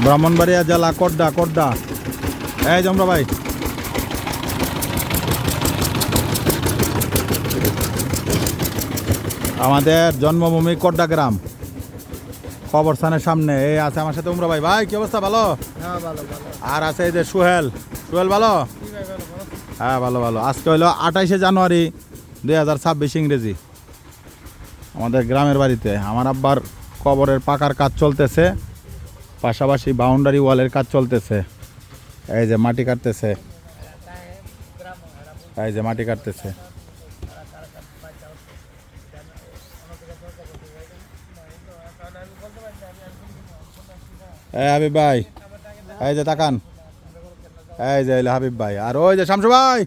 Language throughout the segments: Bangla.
ব্রাহ্মণবাড়িয়া জেলা কোড্ডা কোড্ডা। এই জমরা ভাই, আমাদের জন্মভূমি কোড্ডা গ্রাম, কবরস্থানের সামনে। এই আছে আমার সাথে উমরা ভাই। ভাই কি অবস্থা? ভালো? আর আছে এই যে সোহেল। সোহেল ভালো? হ্যাঁ ভালো ভালো। আজকে হলো 28শে জানুয়ারি 2026 ইংরেজি। আমাদের গ্রামের বাড়িতে আমার আব্বার কবরের পাকার কাজ চলতেছে, পাশাপাশি বাউন্ডারি ওয়ালের কাজ চলতেছে। এই যে মাটি কাটতেছে, এই যে মাটি কাটতেছে। এই হাবিব ভাই, এই যে তাকান, এই যে হাবিব ভাই, আর ওই যে শামসু ভাই।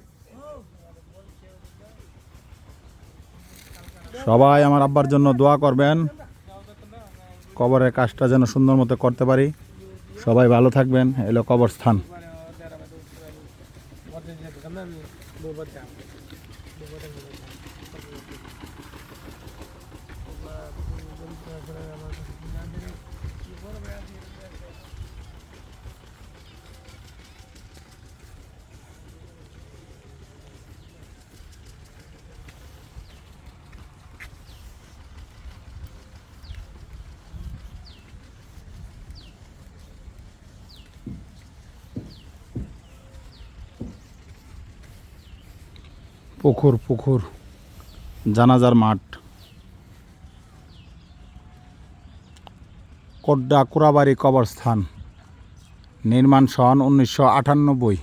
সবাই আমার আব্বার জন্য দোয়া করবেন, কবরের কাজটা যেন সুন্দর মতো করতে পারি। সবাই ভালো থাকবেন। এলো কবরস্থান। পুকুর পুকুর, জানাজার মাঠ, কোড্ডা কুড়াবাড়ি কবরস্থান। নির্মাণ সন 1998।